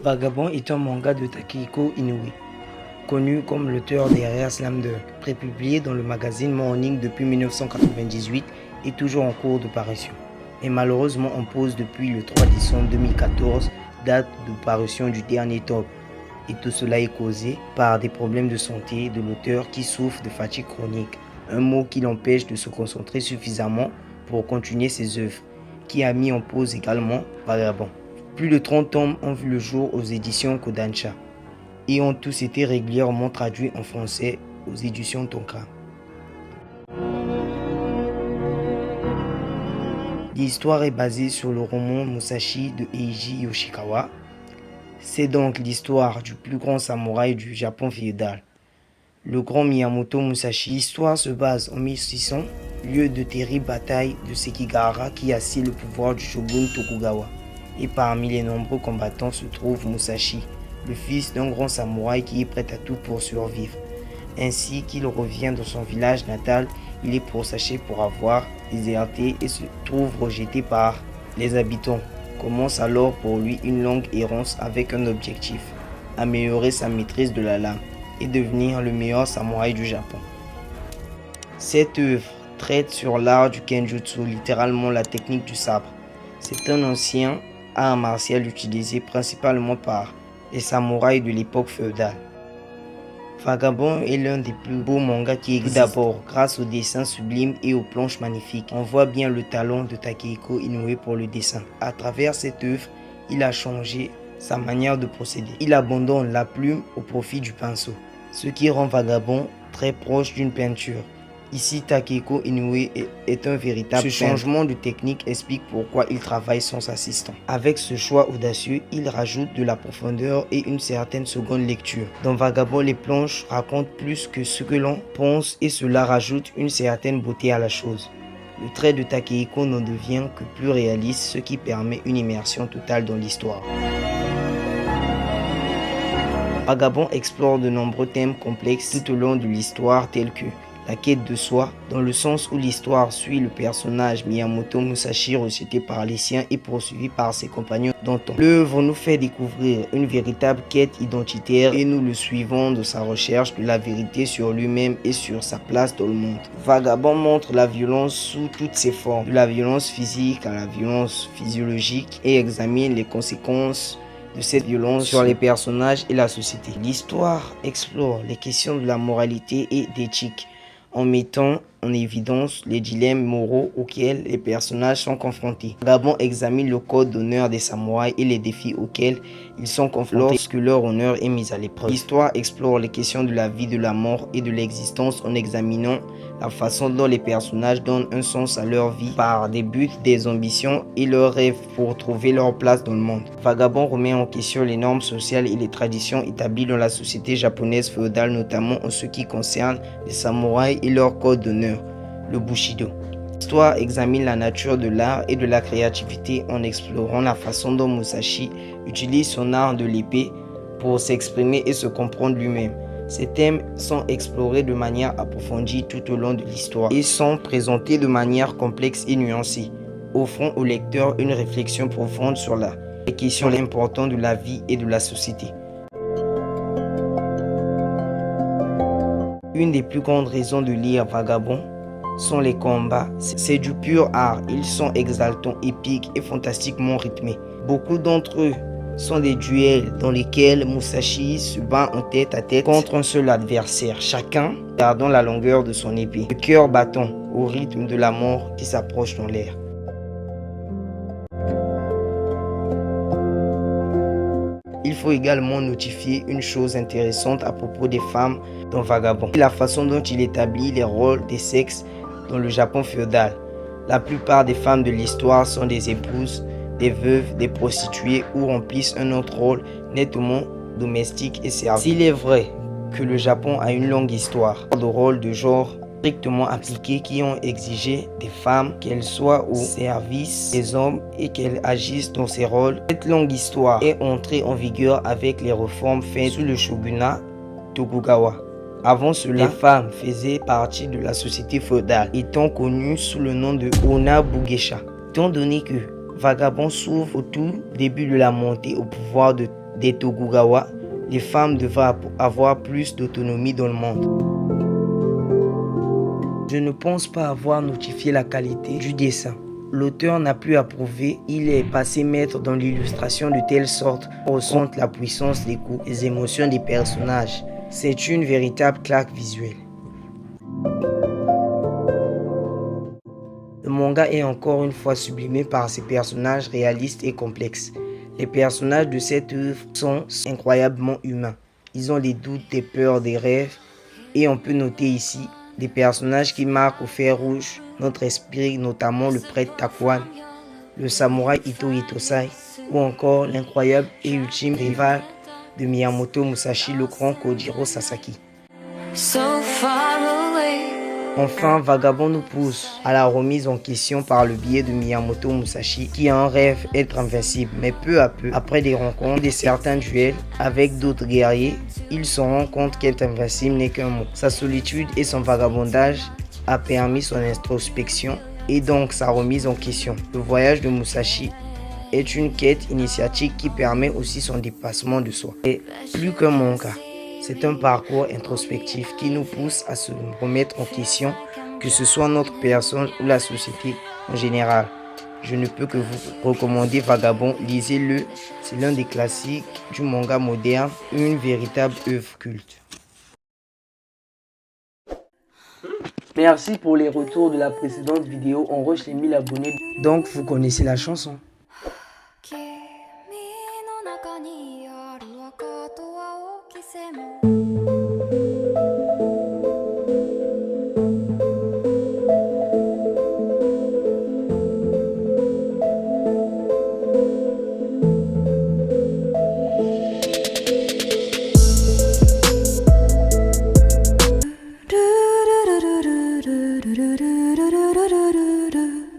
Vagabond est un manga de Takehiko Inoue, connu comme l'auteur derrière Slam Dunk, prépublié dans le magazine Morning depuis 1998 et toujours en cours de parution, et malheureusement en pause depuis le 3 décembre 2014, date de parution du dernier tome. Et tout cela est causé par des problèmes de santé de l'auteur qui souffre de fatigue chronique, un mot qui l'empêche de se concentrer suffisamment pour continuer ses œuvres, qui a mis en pause également Vagabond. Plus de 30 tomes ont vu le jour aux éditions Kodansha et ont tous été régulièrement traduits en français aux éditions Tonka. L'histoire est basée sur le roman Musashi de Eiji Yoshikawa. C'est donc l'histoire du plus grand samouraï du Japon féodal, le grand Miyamoto Musashi. L'histoire se base en 1600, lieu de terribles batailles de Sekigahara qui assied le pouvoir du shogun Tokugawa. Et parmi les nombreux combattants se trouve Musashi, le fils d'un grand samouraï qui est prêt à tout pour survivre. Ainsi qu'il revient dans son village natal, il est pourchassé pour avoir déserté et se trouve rejeté par les habitants. Commence alors pour lui une longue errance avec un objectif, améliorer sa maîtrise de la lame et devenir le meilleur samouraï du Japon. Cette œuvre traite sur l'art du Kenjutsu, littéralement la technique du sabre. C'est un ancien art martial utilisé principalement par les samouraïs de l'époque féodale. Vagabond est l'un des plus beaux mangas qui existent. D'abord, grâce aux dessins sublimes et aux planches magnifiques, on voit bien le talent de Takehiko Inoue pour le dessin. À travers cette œuvre, il a changé sa manière de procéder. Il abandonne la plume au profit du pinceau, ce qui rend Vagabond très proche d'une peinture. Ici, Takehiko Inoue est un véritable peintre. Ce changement de technique explique pourquoi il travaille sans assistant. Avec ce choix audacieux, il rajoute de la profondeur et une certaine seconde lecture. Dans Vagabond, les planches racontent plus que ce que l'on pense et cela rajoute une certaine beauté à la chose. Le trait de Takehiko n'en devient que plus réaliste, ce qui permet une immersion totale dans l'histoire. Vagabond explore de nombreux thèmes complexes tout au long de l'histoire tels que la quête de soi, dans le sens où l'histoire suit le personnage Miyamoto Musashi rejeté par les siens et poursuivi par ses compagnons d'antan. L'œuvre nous fait découvrir une véritable quête identitaire et nous le suivons de sa recherche de la vérité sur lui-même et sur sa place dans le monde. Vagabond montre la violence sous toutes ses formes, de la violence physique à la violence physiologique et examine les conséquences de cette violence sur les personnages et la société. L'histoire explore les questions de la moralité et d'éthique, en mettant en évidence les dilemmes moraux auxquels les personnages sont confrontés. Vagabond examine le code d'honneur des samouraïs et les défis auxquels ils sont confrontés lorsque leur honneur est mis à l'épreuve. L'histoire explore les questions de la vie, de la mort et de l'existence en examinant la façon dont les personnages donnent un sens à leur vie par des buts, des ambitions et leurs rêves pour trouver leur place dans le monde. Vagabond remet en question les normes sociales et les traditions établies dans la société japonaise féodale, notamment en ce qui concerne les samouraïs et leur code d'honneur, le Bushido. L'histoire examine la nature de l'art et de la créativité en explorant la façon dont Musashi utilise son art de l'épée pour s'exprimer et se comprendre lui-même. Ces thèmes sont explorés de manière approfondie tout au long de l'histoire et sont présentés de manière complexe et nuancée, offrant au lecteur une réflexion profonde sur les questions importantes de la vie et de la société. Une des plus grandes raisons de lire Vagabond sont les combats. C'est du pur art, ils sont exaltants, épiques et fantastiquement rythmés. Beaucoup d'entre eux sont des duels dans lesquels Musashi se bat en tête à tête contre un seul adversaire, chacun gardant la longueur de son épée, le cœur battant au rythme de la mort qui s'approche dans l'air. Il faut également notifier une chose intéressante à propos des femmes dans Vagabond, la façon dont il établit les rôles des sexes dans le Japon féodal. La plupart des femmes de l'histoire sont des épouses, des veuves, des prostituées ou remplissent un autre rôle nettement domestique et servile. S'il est vrai que le Japon a une longue histoire de rôles de genre strictement appliqués qui ont exigé des femmes qu'elles soient au service des hommes et qu'elles agissent dans ces rôles, cette longue histoire est entrée en vigueur avec les réformes faites sous le shogunat Tokugawa. Avant cela, les femmes faisaient partie de la société féodale, étant connues sous le nom de Onabugesha. Étant donné que Vagabond s'ouvre au tout début de la montée au pouvoir de des Tokugawa, les femmes devraient avoir plus d'autonomie dans le monde. Je ne pense pas avoir notifié la qualité du dessin. L'auteur n'a plus approuvé, il est passé maître dans l'illustration de telle sorte qu'on ressente la puissance des coups, les émotions des personnages. C'est une véritable claque visuelle. Le manga est encore une fois sublimé par ses personnages réalistes et complexes. Les personnages de cette œuvre sont incroyablement humains. Ils ont des doutes, des peurs, des rêves, et on peut noter ici des personnages qui marquent au fer rouge notre esprit, notamment le prêtre Takuan, le samouraï Ito Hitosai, ou encore l'incroyable et ultime rival de Miyamoto Musashi, le grand Kojiro Sasaki. Enfin, Vagabond nous pousse à la remise en question par le biais de Miyamoto Musashi qui en rêve être invincible. Mais peu à peu, après des rencontres et certains duels avec d'autres guerriers, il se rend compte qu'être invincible n'est qu'un mot. Sa solitude et son vagabondage a permis son introspection et donc sa remise en question. Le voyage de Musashi est une quête initiatique qui permet aussi son dépassement de soi. Et plus qu'un manga. C'est un parcours introspectif qui nous pousse à se remettre en question, que ce soit notre personne ou la société en général. Je ne peux que vous recommander Vagabond, lisez-le, c'est l'un des classiques du manga moderne, une véritable œuvre culte. Merci pour les retours de la précédente vidéo, on rush les 1000 abonnés, donc vous connaissez la chanson.